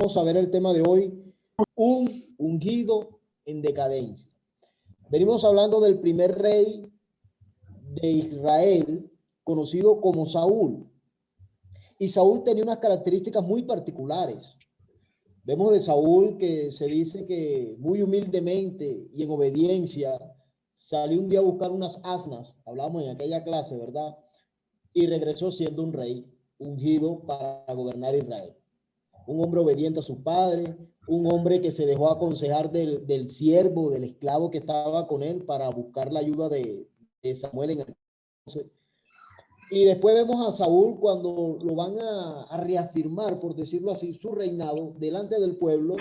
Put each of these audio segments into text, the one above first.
Vamos a ver el tema de hoy, un ungido en decadencia. Venimos hablando del primer rey de Israel, conocido como Saúl. Y Saúl tenía unas características muy particulares. Vemos de Saúl que se dice que muy humildemente y en obediencia salió un día a buscar unas asnas, hablamos en aquella clase, ¿verdad? Y regresó siendo un rey ungido para gobernar Israel. Un hombre obediente a su padre, un hombre que se dejó aconsejar del siervo, del esclavo que estaba con él para buscar la ayuda de Samuel en el entonces. Y después vemos a Saúl cuando lo van a reafirmar, por decirlo así, su reinado delante del pueblo.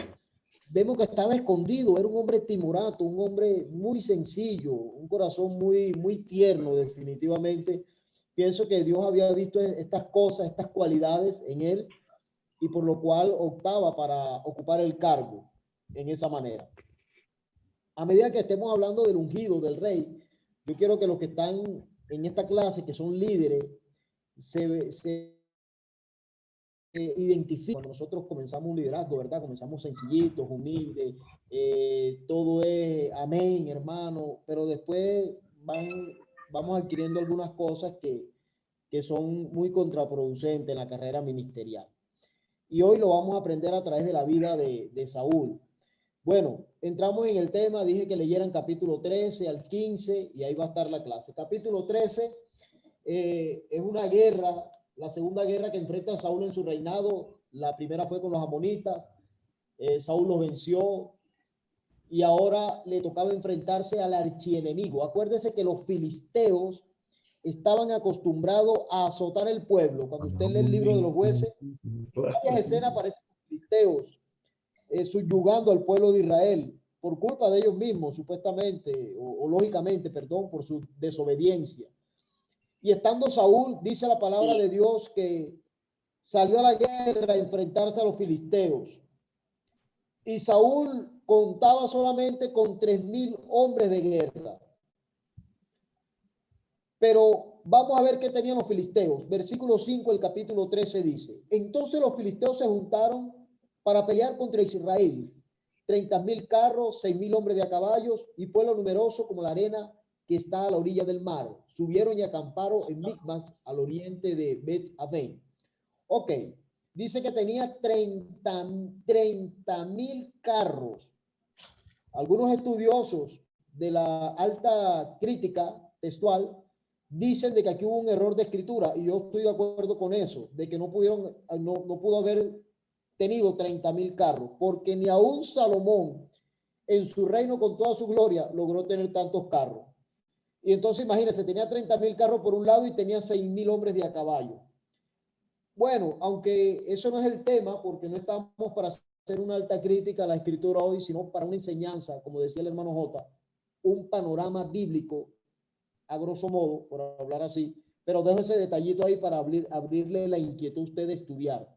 Vemos que estaba escondido, era un hombre timorato, un hombre muy sencillo, un corazón muy tierno, definitivamente. Pienso que Dios había visto estas cosas, estas cualidades en él, y por lo cual optaba para ocupar el cargo en esa manera. A medida que estemos hablando del ungido, del rey, yo quiero que los que están en esta clase, que son líderes, se identifican. Cuando nosotros comenzamos un liderazgo, ¿verdad? Comenzamos sencillitos, humildes, todo es amén, hermano, pero después vamos adquiriendo algunas cosas que son muy contraproducentes en la carrera ministerial. Y hoy lo vamos a aprender a través de la vida de Saúl. Bueno, entramos en el tema, dije que leyeran capítulo 13 al 15 y ahí va a estar la clase. Capítulo 13 es una guerra, la segunda guerra que enfrenta a Saúl en su reinado. La primera fue con los amonitas, Saúl los venció y ahora le tocaba enfrentarse al archienemigo. Acuérdese que los filisteos estaban acostumbrados a azotar el pueblo. Cuando usted lee el libro de los jueces, varias escenas aparecen los filisteos subyugando al pueblo de Israel por culpa de ellos mismos, supuestamente, o lógicamente, perdón, por su desobediencia. Y estando Saúl, dice la palabra de Dios que salió a la guerra a enfrentarse a los filisteos. Y Saúl contaba solamente con 3,000 hombres de guerra. Pero vamos a ver qué tenían los filisteos. Versículo 5 del capítulo 13 dice: entonces los filisteos se juntaron para pelear contra Israel. 30,000 carros, 6,000 hombres de a caballos y pueblo numeroso como la arena que está a la orilla del mar. Subieron y acamparon en Micmas, al oriente de Bet-Aven. Ok, dice que tenía 30,000 carros. Algunos estudiosos de la alta crítica textual dicen de que aquí hubo un error de escritura, y yo estoy de acuerdo con eso, de que no pudo haber tenido 30,000 carros, porque ni aún Salomón en su reino con toda su gloria logró tener tantos carros. Y entonces imagínense, tenía 30,000 carros por un lado y tenía 6,000 hombres de a caballo. Bueno, aunque eso no es el tema, porque no estamos para hacer una alta crítica a la escritura hoy, sino para una enseñanza, como decía el hermano J, un panorama bíblico, a grosso modo, por hablar así, pero dejo ese detallito ahí para abrirle la inquietud a usted de estudiar.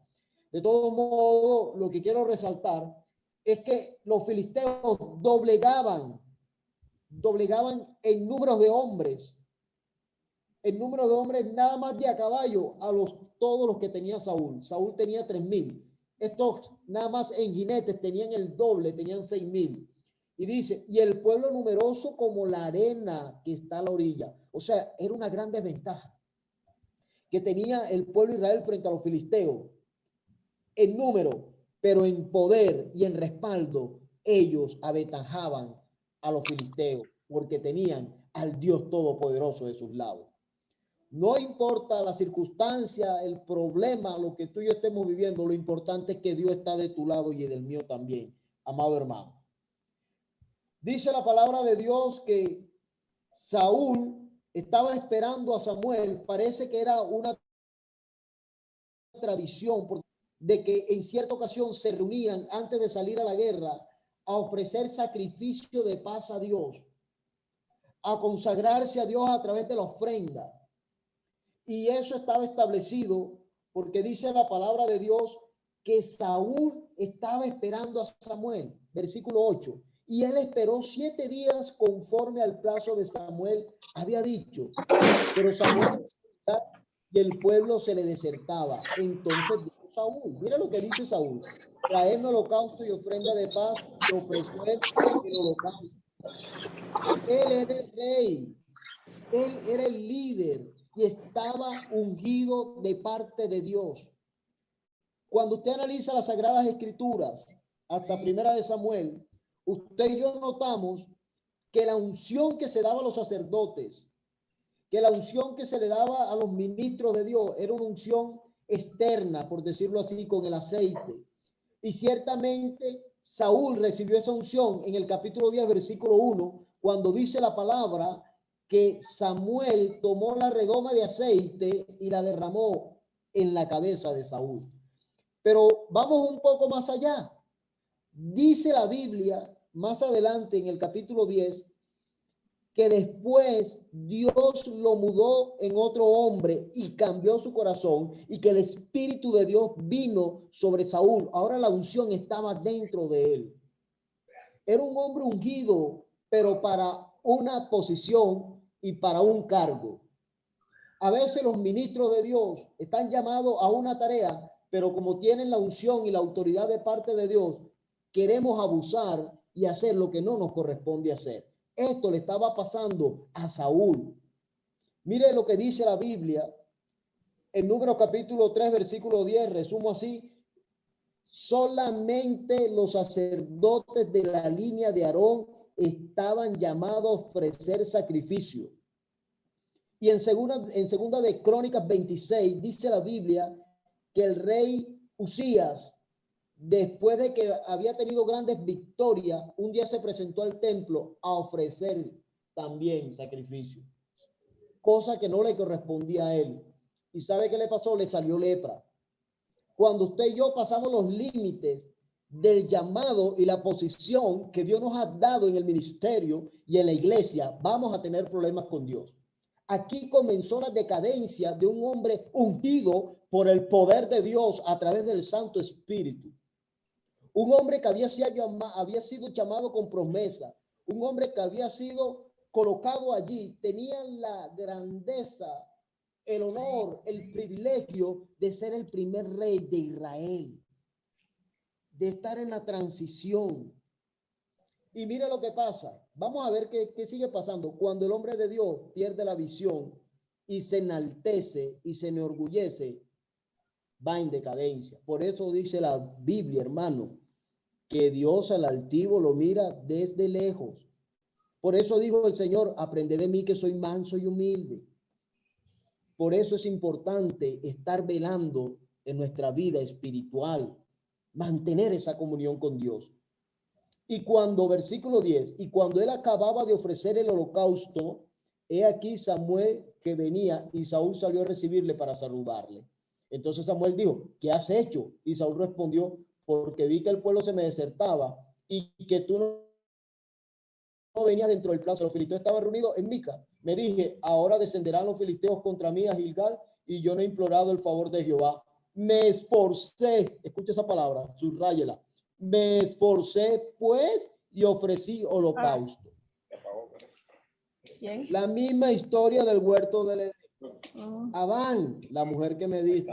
De todo modo, lo que quiero resaltar es que los filisteos doblegaban en números de hombres, nada más de a caballo a todos los que tenía Saúl. Saúl tenía 3,000. Estos nada más en jinetes tenían el doble, tenían 6,000. Y dice, y el pueblo numeroso como la arena que está a la orilla. O sea, era una gran desventaja que tenía el pueblo de Israel frente a los filisteos en número, pero en poder y en respaldo ellos aventajaban a los filisteos porque tenían al Dios Todopoderoso de sus lados. No importa la circunstancia, el problema, lo que tú y yo estemos viviendo, lo importante es que Dios está de tu lado y del mío también, amado hermano. Dice la palabra de Dios que Saúl estaba esperando a Samuel. Parece que era una tradición de que en cierta ocasión se reunían antes de salir a la guerra a ofrecer sacrificio de paz a Dios, a consagrarse a Dios a través de la ofrenda. Y eso estaba establecido porque dice la palabra de Dios que Saúl estaba esperando a Samuel. Versículo 8. Y él esperó 7 días conforme al plazo de Samuel había dicho. Pero Samuel y el pueblo se le desertaba. Entonces dijo Saúl. Mira lo que dice Saúl. Traerme holocausto y ofrenda de paz y ofrecer el holocausto. Él era el rey. Él era el líder y estaba ungido de parte de Dios. Cuando usted analiza las Sagradas Escrituras, hasta Primera de Samuel, usted y yo notamos que la unción que se daba a los sacerdotes, que la unción que se le daba a los ministros de Dios era una unción externa, por decirlo así, con el aceite. Y ciertamente Saúl recibió esa unción en el capítulo 10, versículo 1, cuando dice la palabra que Samuel tomó la redoma de aceite y la derramó en la cabeza de Saúl. Pero vamos un poco más allá. Dice la Biblia más adelante en el capítulo 10 que después Dios lo mudó en otro hombre y cambió su corazón y que el Espíritu de Dios vino sobre Saúl. Ahora la unción estaba dentro de él. Era un hombre ungido, pero para una posición y para un cargo. A veces los ministros de Dios están llamados a una tarea, pero como tienen la unción y la autoridad de parte de Dios, queremos abusar y hacer lo que no nos corresponde hacer. Esto le estaba pasando a Saúl. Mire lo que dice la Biblia en Números capítulo 3, versículo 10, resumo así: solamente los sacerdotes de la línea de Aarón estaban llamados a ofrecer sacrificio. Y en segunda de Crónicas 26 dice la Biblia que el rey Usías, después de que había tenido grandes victorias, un día se presentó al templo a ofrecer también sacrificio, cosa que no le correspondía a él. ¿Y sabe qué le pasó? Le salió lepra. Cuando usted y yo pasamos los límites del llamado y la posición que Dios nos ha dado en el ministerio y en la iglesia, vamos a tener problemas con Dios. Aquí comenzó la decadencia de un hombre ungido por el poder de Dios a través del Santo Espíritu. Un hombre que había sido llamado con promesa, un hombre que había sido colocado allí, tenía la grandeza, el honor, el privilegio de ser el primer rey de Israel, de estar en la transición. Y mira lo que pasa. Vamos a ver qué sigue pasando. Cuando el hombre de Dios pierde la visión y se enaltece y se enorgullece, va en decadencia. Por eso dice la Biblia, hermano, que Dios al altivo lo mira desde lejos. Por eso dijo el Señor: aprended de mí que soy manso y humilde. Por eso es importante estar velando en nuestra vida espiritual, mantener esa comunión con Dios. Y cuando, versículo 10, y cuando él acababa de ofrecer el holocausto, he aquí Samuel que venía, y Saúl salió a recibirle para saludarle. Entonces Samuel dijo: ¿qué has hecho? Y Saúl respondió: porque vi que el pueblo se me desertaba y que tú no venías dentro del plazo. Los filisteos estaban reunidos en Mica. Me dije: ahora descenderán los filisteos contra mí a Gilgal, y yo no he implorado el favor de Jehová. Me esforcé, escucha esa palabra, subráyela. Me esforcé pues y ofrecí holocausto. ¿Quién? La misma historia del huerto del Edén. Adán, la mujer que me diste.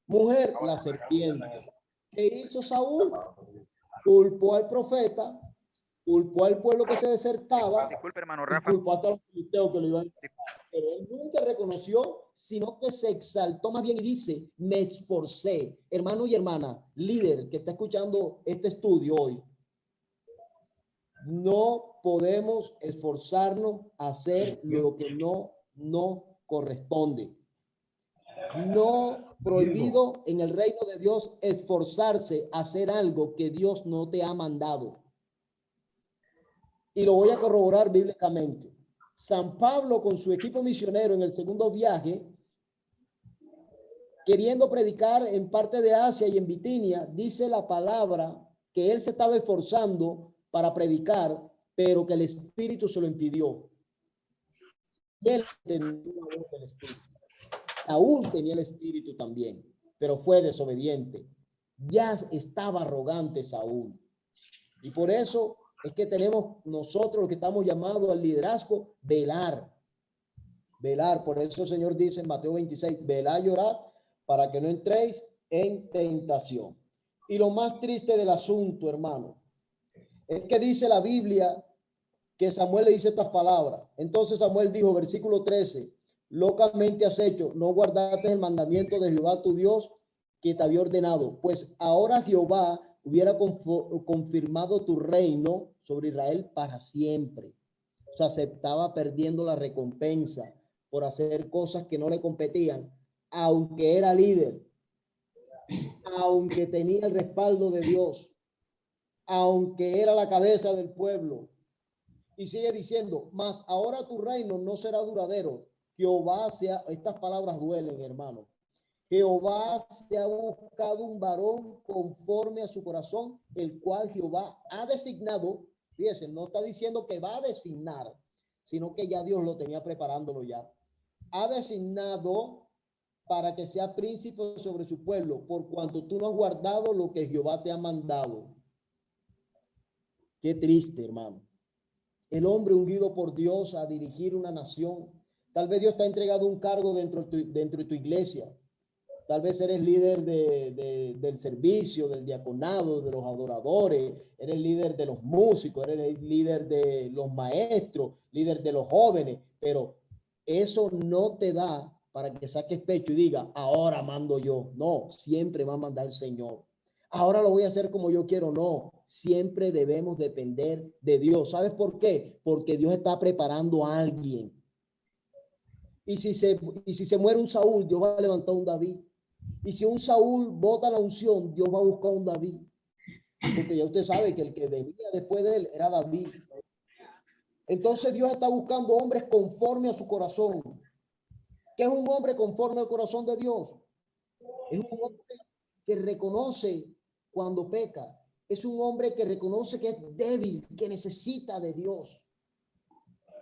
Mujer, la serpiente. ¿Qué hizo Saúl? Culpó al profeta, culpó al pueblo que se desertaba. Disculpe, hermano Rafa. Y culpó a todos los filisteos que lo iban a... Pero él nunca reconoció, sino que se exaltó más bien y dice: me esforcé. Hermano y hermana, líder que está escuchando este estudio hoy, no podemos esforzarnos a hacer lo que no nos corresponde. No prohibido en el reino de Dios esforzarse a hacer algo que Dios no te ha mandado. Y lo voy a corroborar bíblicamente. San Pablo, con su equipo misionero en el segundo viaje, queriendo predicar en parte de Asia y en Bitinia, dice la palabra que él se estaba esforzando para predicar, pero que el Espíritu se lo impidió. Y él entendió la voz del Espíritu. Saúl tenía el Espíritu también, pero fue desobediente. Ya estaba arrogante Saúl. Y por eso es que tenemos nosotros, los que estamos llamados al liderazgo, velar. Velar. Por eso el Señor dice en Mateo 26, velad y orad para que no entréis en tentación. Y lo más triste del asunto, hermano, es que dice la Biblia que Samuel le dice estas palabras. Entonces Samuel dijo, versículo 13, locamente has hecho, no guardaste el mandamiento de Jehová tu Dios que te había ordenado, pues ahora Jehová hubiera confirmado tu reino sobre Israel para siempre. O sea, se estaba perdiendo la recompensa por hacer cosas que no le competían, aunque era líder, aunque tenía el respaldo de Dios, aunque era la cabeza del pueblo. Y sigue diciendo, mas ahora tu reino no será duradero. Jehová sea, estas palabras duelen, hermano. Jehová se ha buscado un varón conforme a su corazón, el cual Jehová ha designado. Fíjense, no está diciendo que va a designar, sino que ya Dios lo tenía preparándolo ya. Ha designado para que sea príncipe sobre su pueblo, por cuanto tú no has guardado lo que Jehová te ha mandado. Qué triste, hermano. El hombre ungido por Dios a dirigir una nación. Tal vez Dios te ha entregado un cargo dentro de tu iglesia. Tal vez eres líder del servicio, del diaconado, de los adoradores, eres líder de los músicos, eres líder de los maestros, líder de los jóvenes, pero eso no te da para que saques pecho y diga, ahora mando yo. No, siempre va a mandar el Señor. Ahora lo voy a hacer como yo quiero. No, siempre debemos depender de Dios. ¿Sabes por qué? Porque Dios está preparando a alguien. Y si se muere un Saúl, Dios va a levantar un David. Y si un Saúl bota la unción, Dios va a buscar un David. Porque ya usted sabe que el que venía después de él era David. Entonces Dios está buscando hombres conforme a su corazón. ¿Qué es un hombre conforme al corazón de Dios? Es un hombre que reconoce cuando peca. Es un hombre que reconoce que es débil, que necesita de Dios.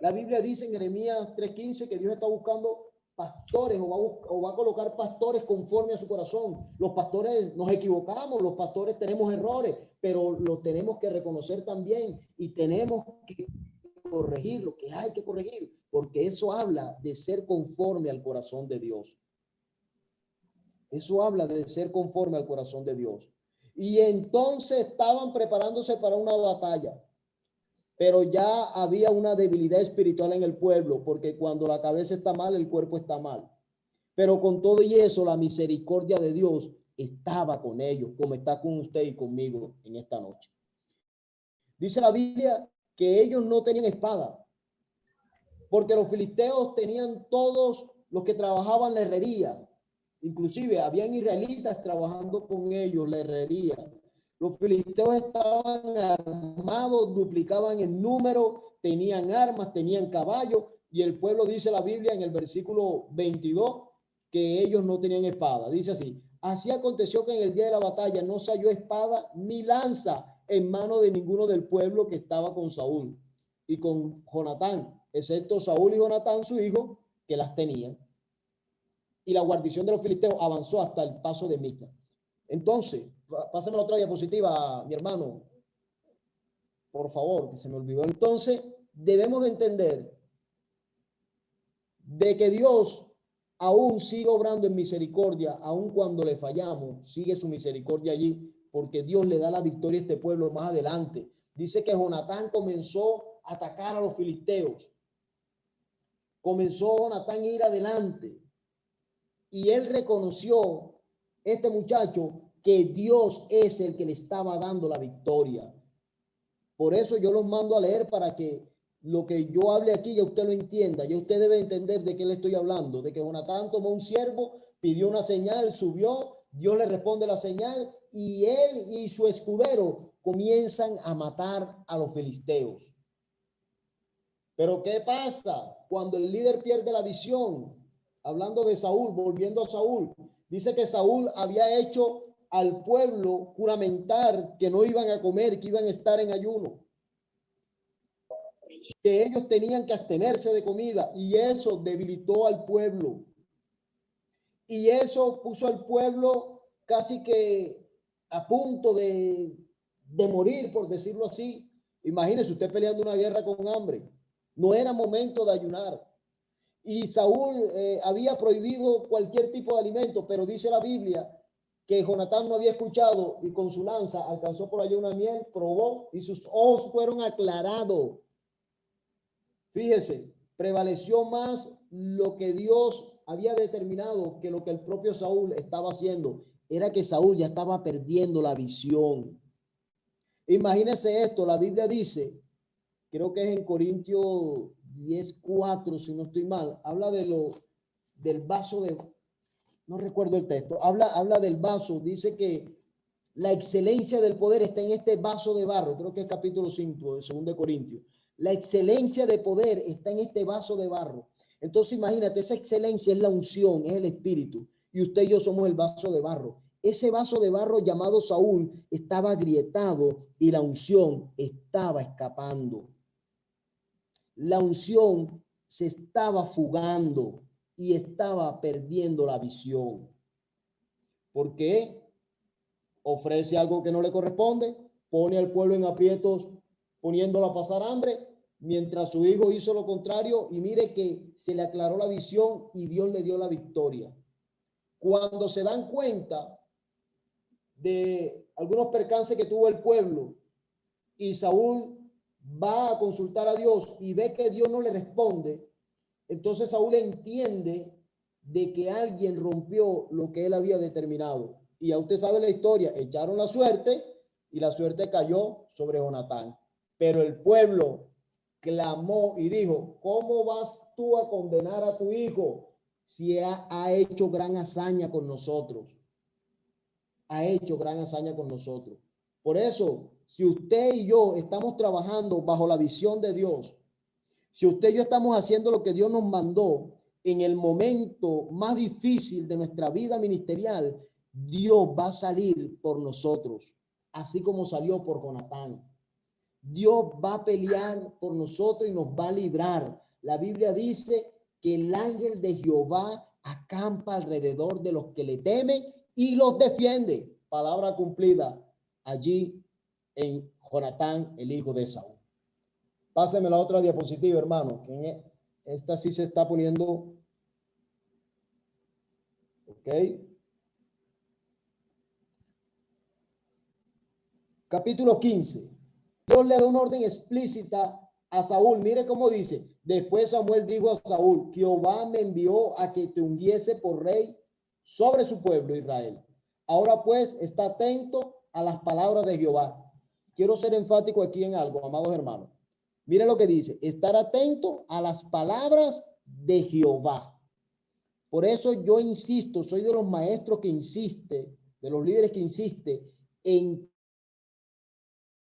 La Biblia dice en Jeremías 3:15 que Dios está buscando pastores o va a colocar pastores conforme a su corazón. Los pastores nos equivocamos, los pastores tenemos errores, pero los tenemos que reconocer también y tenemos que corregir lo que hay que corregir, porque eso habla de ser conforme al corazón de Dios. Eso habla de ser conforme al corazón de Dios. Y entonces estaban preparándose para una batalla. Pero ya había una debilidad espiritual en el pueblo, porque cuando la cabeza está mal, el cuerpo está mal. Pero con todo y eso, la misericordia de Dios estaba con ellos, como está con usted y conmigo en esta noche. Dice la Biblia que ellos no tenían espada, porque los filisteos tenían todos los que trabajaban la herrería. Inclusive habían israelitas trabajando con ellos la herrería. Los filisteos estaban armados, duplicaban el número, tenían armas, tenían caballos, y el pueblo, dice la Biblia en el versículo 22, que ellos no tenían espada. Dice así, así aconteció que en el día de la batalla no se halló espada ni lanza en mano de ninguno del pueblo que estaba con Saúl y con Jonatán, excepto Saúl y Jonatán, su hijo, que las tenían. Y la guarnición de los filisteos avanzó hasta el paso de Mica. Entonces, pásame la otra diapositiva, mi hermano, por favor, que se me olvidó. Entonces, debemos de entender de que Dios aún sigue obrando en misericordia, aun cuando le fallamos, sigue su misericordia allí, porque Dios le da la victoria a este pueblo más adelante. Dice que Jonatán comenzó a atacar a los filisteos. Comenzó Jonatán a ir adelante. Y él reconoció, este muchacho, que Dios es el que le estaba dando la victoria. Por eso yo los mando a leer para que lo que yo hable aquí ya usted lo entienda. Ya usted debe entender de qué le estoy hablando. De que Jonatán tomó un siervo, pidió una señal, subió, Dios le responde la señal y él y su escudero comienzan a matar a los filisteos. Pero ¿qué pasa cuando el líder pierde la visión? Hablando de Saúl, volviendo a Saúl, dice que Saúl había hecho al pueblo juramentar que no iban a comer, que iban a estar en ayuno, que ellos tenían que abstenerse de comida, y eso debilitó al pueblo. Y eso puso al pueblo casi que a punto de morir, por decirlo así. Imagínese usted peleando una guerra con hambre. No era momento de ayunar. Y Saúl había prohibido cualquier tipo de alimento, pero dice la Biblia que Jonatán no había escuchado y con su lanza alcanzó por allá una miel, probó y sus ojos fueron aclarados. Fíjese, prevaleció más lo que Dios había determinado que lo que el propio Saúl estaba haciendo. Era que Saúl ya estaba perdiendo la visión. Imagínese esto, la Biblia dice, creo que es en Corintios 10:4, si no estoy mal, habla del vaso de, no recuerdo el texto, habla del vaso, dice que la excelencia del poder está en este vaso de barro, creo que es capítulo 5 de 2 de Corintios. La excelencia de poder está en este vaso de barro. Entonces imagínate, esa excelencia es la unción, es el espíritu, y usted y yo somos el vaso de barro. Ese vaso de barro llamado Saúl estaba agrietado y la unción estaba escapando. La unción se estaba fugando y estaba perdiendo la visión. ¿Por qué? Ofrece algo que no le corresponde, pone al pueblo en aprietos, poniéndolo a pasar hambre, mientras su hijo hizo lo contrario y mire que se le aclaró la visión y Dios le dio la victoria. Cuando se dan cuenta de algunos percances que tuvo el pueblo y Saúl va a consultar a Dios y ve que Dios no le responde, entonces Saúl entiende de que alguien rompió lo que él había determinado. Y ya usted sabe la historia, echaron la suerte y la suerte cayó sobre Jonatán. Pero el pueblo clamó y dijo, ¿cómo vas tú a condenar a tu hijo si ha hecho gran hazaña con nosotros? Ha hecho gran hazaña con nosotros. Por eso, si usted y yo estamos trabajando bajo la visión de Dios, si usted y yo estamos haciendo lo que Dios nos mandó en el momento más difícil de nuestra vida ministerial, Dios va a salir por nosotros, así como salió por Jonatán. Dios va a pelear por nosotros y nos va a librar. La Biblia dice que el ángel de Jehová acampa alrededor de los que le temen y los defiende. Palabra cumplida allí en Jonatán, el hijo de Saúl. Páseme la otra diapositiva, hermano, que esta sí se está poniendo. Ok. Capítulo 15. Dios le da una orden explícita a Saúl. Mire cómo dice. Después Samuel dijo a Saúl, Jehová me envió a que te ungiese por rey sobre su pueblo Israel. Ahora pues, está atento a las palabras de Jehová. Quiero ser enfático aquí en algo, amados hermanos. Mire lo que dice, estar atento a las palabras de Jehová. Por eso yo insisto, soy de los maestros que insiste, de los líderes que insiste en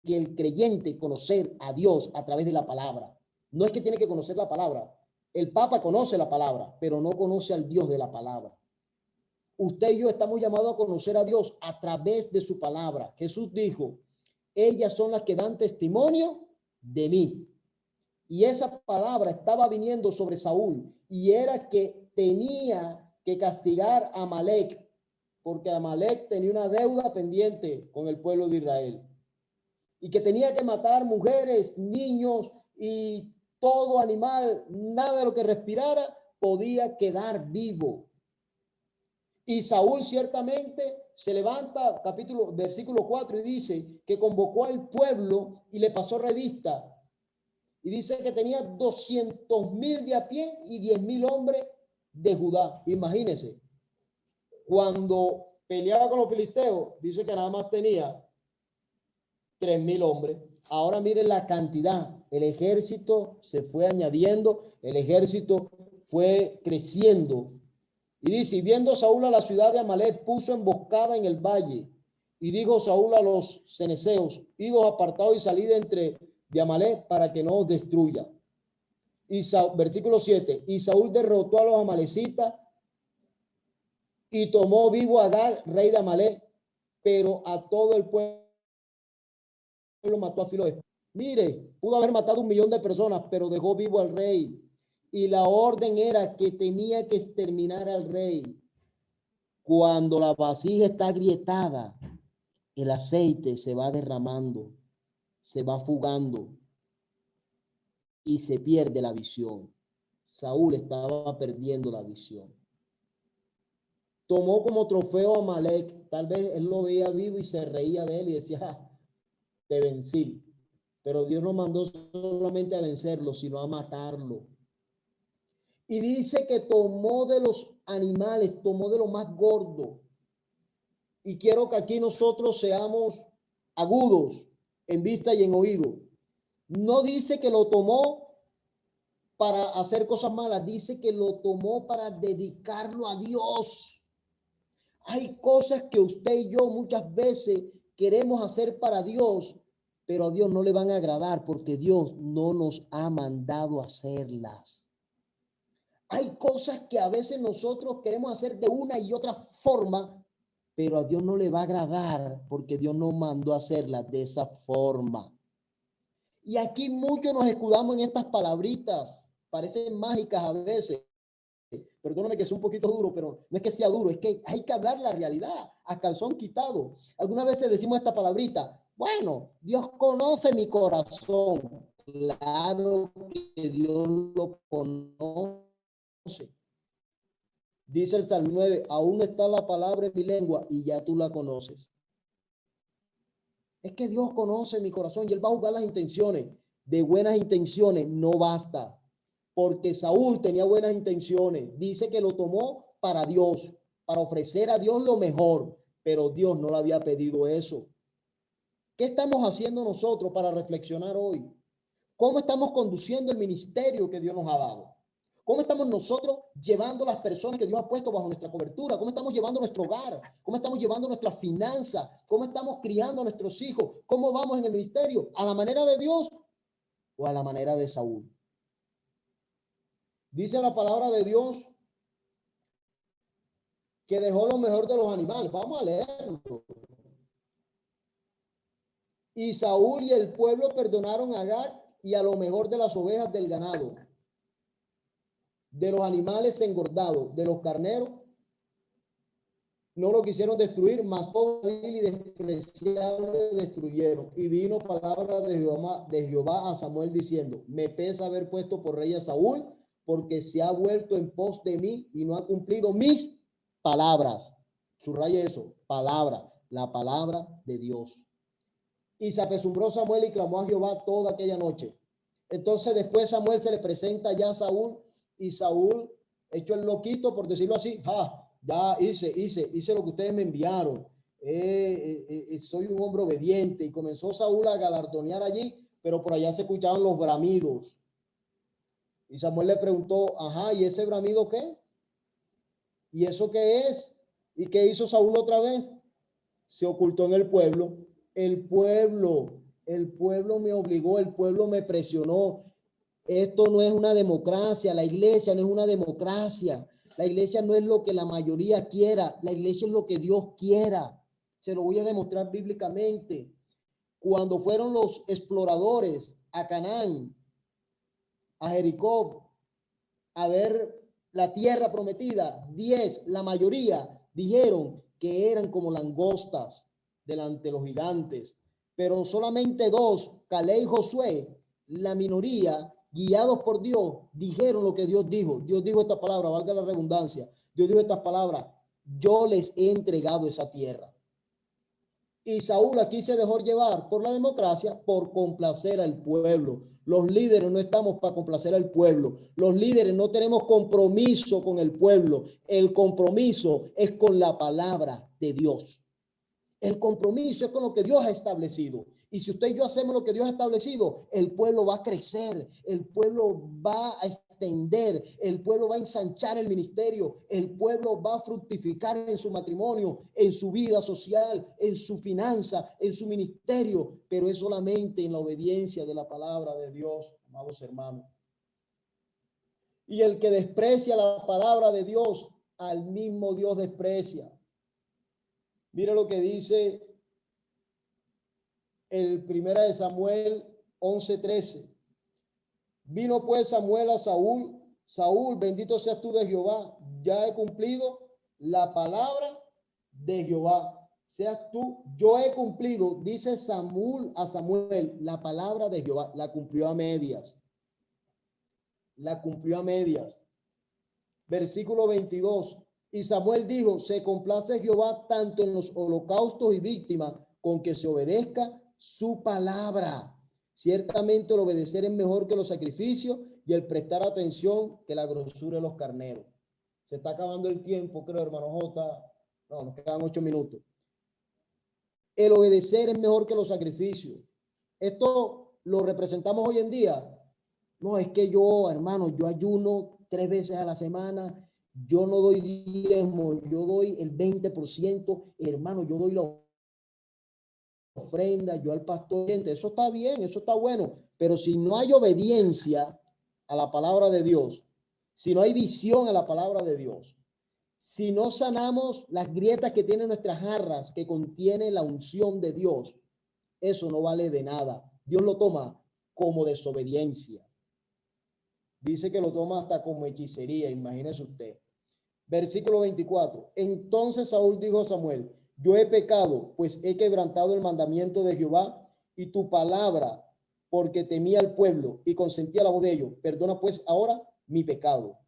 que el creyente conocer a Dios a través de la palabra. No es que tiene que conocer la palabra. El Papa conoce la palabra, pero no conoce al Dios de la palabra. Usted y yo estamos llamados a conocer a Dios a través de su palabra. Jesús dijo, ellas son las que dan testimonio de mí. Y esa palabra estaba viniendo sobre Saúl y era que tenía que castigar a Amalek, porque Amalek tenía una deuda pendiente con el pueblo de Israel y que tenía que matar mujeres, niños y todo animal, nada de lo que respirara podía quedar vivo. Y Saúl ciertamente se levanta, versículo 4, y dice que convocó al pueblo y le pasó revista. Y dice que tenía 200,000 de a pie y 10,000 hombres de Judá. Imagínense, cuando peleaba con los filisteos, dice que nada más tenía 3,000 hombres. Ahora miren la cantidad. El ejército se fue añadiendo, el ejército fue creciendo. Y dice, y viendo Saúl a la ciudad de Amalek, puso emboscada en el valle. Y dijo Saúl a los ceneseos, idos apartados y salid entre de Amalek para que no os destruya. Y versículo 7, y Saúl derrotó a los amalecitas y tomó vivo a Agag, rey de Amalek, pero a todo el pueblo mató a filo de espada. Mire, pudo haber matado 1,000,000 de personas, pero dejó vivo al rey. Y la orden era que tenía que exterminar al rey. Cuando la vasija está agrietada, el aceite se va derramando, se va fugando y se pierde la visión. Saúl estaba perdiendo la visión. Tomó como trofeo a Amalek. Tal vez él lo veía vivo y se reía de él y decía, te vencí. Pero Dios no mandó solamente a vencerlo, sino a matarlo. Y dice que tomó de los animales, tomó de lo más gordo. Y quiero que aquí nosotros seamos agudos en vista y en oído. No dice que lo tomó para hacer cosas malas, dice que lo tomó para dedicarlo a Dios. Hay cosas que usted y yo muchas veces queremos hacer para Dios, pero a Dios no le van a agradar porque Dios no nos ha mandado a hacerlas. Hay cosas que a veces nosotros queremos hacer de una y otra forma, pero a Dios no le va a agradar porque Dios no mandó a hacerlas de esa forma. Y aquí muchos nos escudamos en estas palabritas, parecen mágicas a veces. Perdóname que es un poquito duro, pero no es que sea duro, es que hay que hablar la realidad a calzón quitado. Algunas veces decimos esta palabrita, bueno, Dios conoce mi corazón. Claro que Dios lo conoce. Dice el Salmo 9, aún está la palabra en mi lengua y ya tú la conoces. Es que Dios conoce mi corazón y Él va a juzgar las intenciones. De buenas intenciones no basta, porque Saúl tenía buenas intenciones. Dice que lo tomó para Dios, para ofrecer a Dios lo mejor, pero Dios no le había pedido eso. ¿Qué estamos haciendo nosotros para reflexionar hoy? ¿Cómo estamos conduciendo el ministerio que Dios nos ha dado? ¿Cómo estamos nosotros llevando las personas que Dios ha puesto bajo nuestra cobertura? ¿Cómo estamos llevando nuestro hogar? ¿Cómo estamos llevando nuestras finanzas? ¿Cómo estamos criando a nuestros hijos? ¿Cómo vamos en el ministerio? ¿A la manera de Dios o a la manera de Saúl? Dice la palabra de Dios que dejó lo mejor de los animales. Vamos a leerlo. Y Saúl y el pueblo perdonaron a Gad y a lo mejor de las ovejas del ganado, de los animales engordados, de los carneros, no lo quisieron destruir, mas todo vil y despreciable destruyeron. Y vino palabra de Jehová a Samuel diciendo, me pesa haber puesto por rey a Saúl, porque se ha vuelto en pos de mí y no ha cumplido mis palabras. Subraya eso, palabra, la palabra de Dios. Y se apesumbró Samuel y clamó a Jehová toda aquella noche. Entonces después Samuel se le presenta ya a Saúl y Saúl, hecho el loquito, por decirlo así, ya hice lo que ustedes me enviaron. Soy un hombre obediente. Y comenzó Saúl a galardonear allí, pero por allá se escuchaban los bramidos. Y Samuel le preguntó, ¿y ese bramido qué? ¿Y eso qué es? ¿Y qué hizo Saúl otra vez? Se ocultó en el pueblo. El pueblo me obligó, el pueblo me presionó. Esto no es una democracia, la iglesia no es una democracia. La iglesia no es lo que la mayoría quiera, la iglesia es lo que Dios quiera. Se lo voy a demostrar bíblicamente. Cuando fueron los exploradores a Canaán, a Jericó, a ver la tierra prometida, 10, la mayoría dijeron que eran como langostas delante de los gigantes, pero solamente 2, Caleb y Josué, la minoría, guiados por Dios, dijeron lo que Dios dijo. Dios dijo esta palabra, valga la redundancia. Dios dijo estas palabras, yo les he entregado esa tierra. Y Saúl aquí se dejó llevar por la democracia, por complacer al pueblo. Los líderes no estamos para complacer al pueblo. Los líderes no tenemos compromiso con el pueblo. El compromiso es con la palabra de Dios. El compromiso es con lo que Dios ha establecido. Y si usted y yo hacemos lo que Dios ha establecido, el pueblo va a crecer, el pueblo va a extender, el pueblo va a ensanchar el ministerio, el pueblo va a fructificar en su matrimonio, en su vida social, en su finanza, en su ministerio, pero es solamente en la obediencia de la palabra de Dios, amados hermanos. Y el que desprecia la palabra de Dios, al mismo Dios desprecia. Mira lo que dice el 1 Samuel 11:13. Vino pues Samuel a Saúl, Saúl, bendito seas tú de Jehová, ya he cumplido la palabra de Jehová. Seas tú, yo he cumplido, dice Samuel a Samuel, la palabra de Jehová, la cumplió a medias. la cumplió a medias. Versículo 22. Y Samuel dijo, se complace Jehová tanto en los holocaustos y víctimas con que se obedezca su palabra. Ciertamente el obedecer es mejor que los sacrificios y el prestar atención que la grosura de los carneros. Se está acabando el tiempo, creo, hermano J. No, nos quedan 8 minutos. El obedecer es mejor que los sacrificios. Esto lo representamos hoy en día. No, es que yo, hermano, yo ayuno 3 veces a la semana. Yo no doy diezmo, yo doy el 20%. Hermano, yo doy la ofrenda, yo al pastor. Eso está bien, eso está bueno. Pero si no hay obediencia a la palabra de Dios, si no hay visión a la palabra de Dios, si no sanamos las grietas que tienen nuestras jarras, que contienen la unción de Dios, eso no vale de nada. Dios lo toma como desobediencia. Dice que lo toma hasta como hechicería, imagínese usted. Versículo 24. Entonces Saúl dijo a Samuel, yo he pecado, pues he quebrantado el mandamiento de Jehová y tu palabra, porque temía al pueblo y consentía la voz de ellos. Perdona pues ahora mi pecado.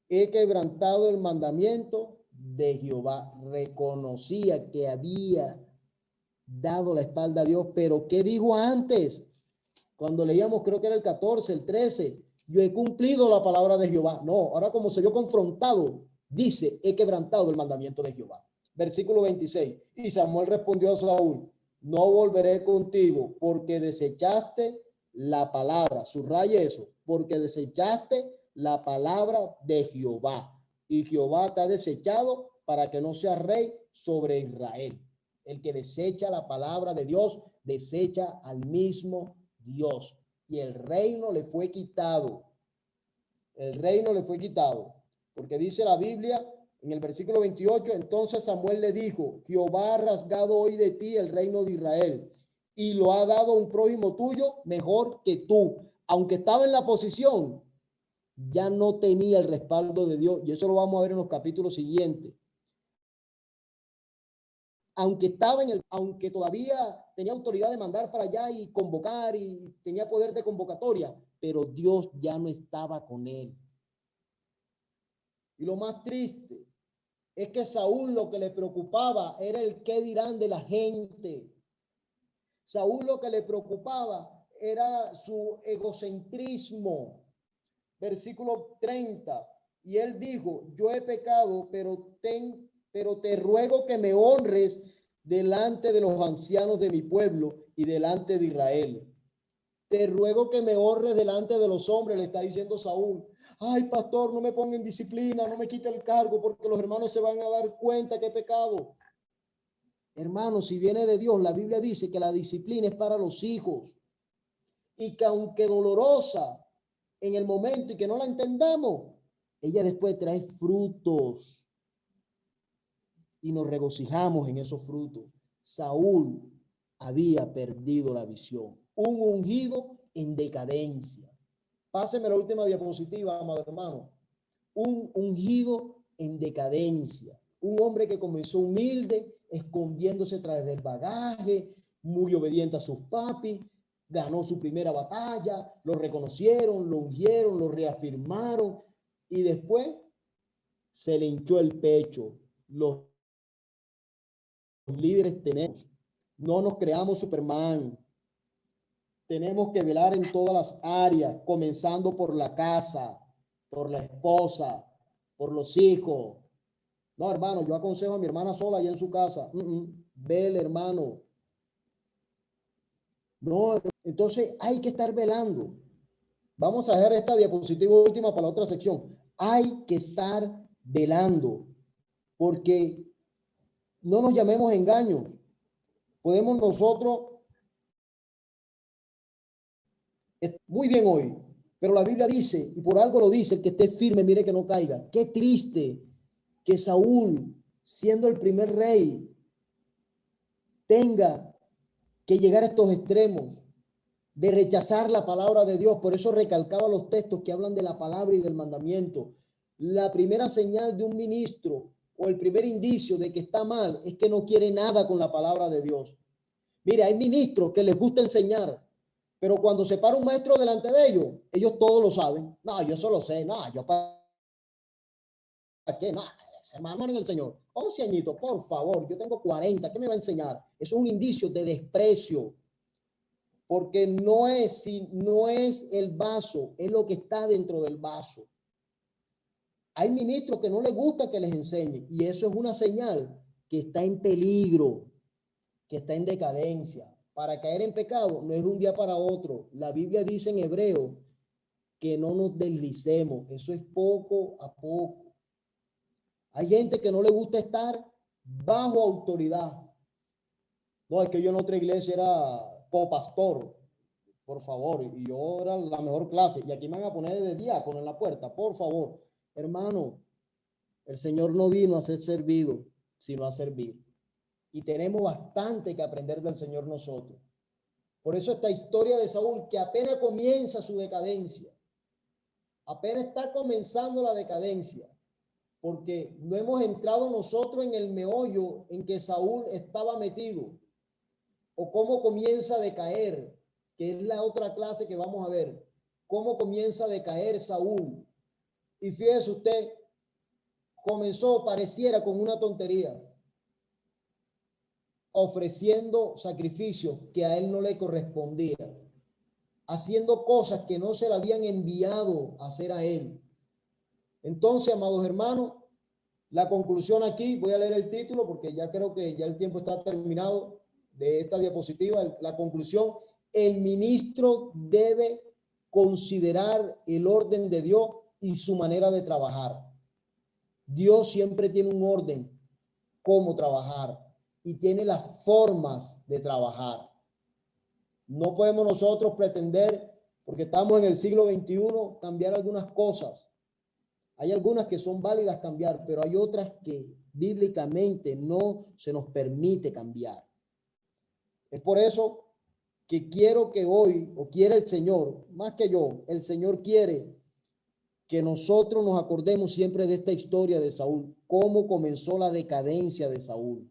He quebrantado el mandamiento de Jehová. Reconocía que había dado la espalda a Dios, pero ¿qué dijo antes? Cuando leíamos, creo que era el 14, el 13, yo he cumplido la palabra de Jehová. No, ahora como se vio confrontado, dice, he quebrantado el mandamiento de Jehová. Versículo 26. Y Samuel respondió a Saúl, no volveré contigo porque desechaste la palabra. Subraye eso, porque desechaste la palabra de Jehová. Y Jehová te ha desechado para que no seas rey sobre Israel. El que desecha la palabra de Dios, desecha al mismo Dios. Y el reino le fue quitado. El reino le fue quitado. Porque dice la Biblia en el versículo 28, entonces Samuel le dijo, Jehová ha rasgado hoy de ti el reino de Israel y lo ha dado a un prójimo tuyo mejor que tú. Aunque estaba en la posición, ya no tenía el respaldo de Dios. Y eso lo vamos a ver en los capítulos siguientes. Aunque todavía tenía autoridad de mandar para allá y convocar y tenía poder de convocatoria, pero Dios ya no estaba con él. Y lo más triste es que Saúl lo que le preocupaba era el qué dirán de la gente. Saúl lo que le preocupaba era su egocentrismo. Versículo 30. Y él dijo, yo he pecado, pero te ruego que me honres delante de los ancianos de mi pueblo y delante de Israel. Te ruego que me honres delante de los hombres, le está diciendo Saúl. Ay, pastor, no me ponga en disciplina, no me quite el cargo, porque los hermanos se van a dar cuenta que he pecado. Hermanos, si viene de Dios, la Biblia dice que la disciplina es para los hijos y que aunque dolorosa en el momento y que no la entendamos, ella después trae frutos y nos regocijamos en esos frutos. Saúl había perdido la visión, un ungido en decadencia. Páseme la última diapositiva, amado hermano. Un ungido en decadencia, un hombre que comenzó humilde, escondiéndose tras del bagaje, muy obediente a sus papis, ganó su primera batalla, lo reconocieron, lo ungieron, lo reafirmaron y después se le hinchó el pecho. Los líderes tenemos, no nos creamos Superman. Tenemos que velar en todas las áreas, comenzando por la casa, por la esposa, por los hijos. No, hermano, yo aconsejo a mi hermana sola allá en su casa. Vele, hermano. No, entonces hay que estar velando. Vamos a dejar esta diapositiva última para la otra sección. Hay que estar velando, porque no nos llamemos engaños. Podemos nosotros muy bien hoy, pero la Biblia dice, y por algo lo dice, el que esté firme, mire que no caiga. Qué triste que Saúl, siendo el primer rey, tenga que llegar a estos extremos de rechazar la palabra de Dios. Por eso recalcaba los textos que hablan de la palabra y del mandamiento. La primera señal de un ministro o el primer indicio de que está mal es que no quiere nada con la palabra de Dios. Mire, hay ministros que les gusta enseñar, Pero cuando se para un maestro delante de ellos, ellos todos lo saben. No, yo eso lo sé. No, yo para qué. No, hermano en el Señor. 11 añitos, por favor. Yo tengo 40. ¿Qué me va a enseñar? Eso es un indicio de desprecio. Porque no es el vaso, es lo que está dentro del vaso. Hay ministros que no les gusta que les enseñen y eso es una señal que está en peligro, que está en decadencia. Para caer en pecado no es de un día para otro. La Biblia dice en Hebreo que no nos deslicemos. Eso es poco a poco. Hay gente que no le gusta estar bajo autoridad. No, es que yo en otra iglesia era copastor, por favor, y yo era la mejor clase. Y aquí me van a poner de diácono en la puerta, por favor. Hermano, el Señor no vino a ser servido, sino a servir. Y tenemos bastante que aprender del Señor nosotros. Por eso esta historia de Saúl, que apenas comienza su decadencia, apenas está comenzando la decadencia, porque no hemos entrado nosotros en el meollo en que Saúl estaba metido, o cómo comienza a decaer, que es la otra clase que vamos a ver, cómo comienza a decaer Saúl. Y fíjese usted, comenzó, pareciera con una tontería, ofreciendo sacrificios que a él no le correspondían, haciendo cosas que no se le habían enviado a hacer a él. Entonces, amados hermanos, la conclusión aquí, voy a leer el título porque ya creo que ya el tiempo está terminado de esta diapositiva. La conclusión: el ministro debe considerar el orden de Dios y su manera de trabajar. Dios siempre tiene un orden, cómo trabajar, y tiene las formas de trabajar. No podemos nosotros pretender, porque estamos en el siglo XXI, cambiar algunas cosas. Hay algunas que son válidas cambiar, pero hay otras que bíblicamente no se nos permite cambiar. Es por eso que quiero que hoy, o quiere el Señor, más que yo, el Señor quiere que nosotros nos acordemos siempre de esta historia de Saúl, cómo comenzó la decadencia de Saúl.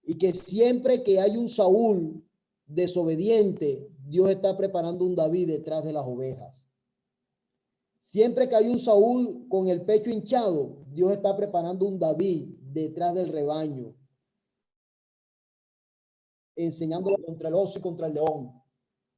Y que siempre que hay un Saúl desobediente, Dios está preparando un David detrás de las ovejas. Siempre que hay un Saúl con el pecho hinchado, Dios está preparando un David detrás del rebaño, enseñándolo contra el oso y contra el león.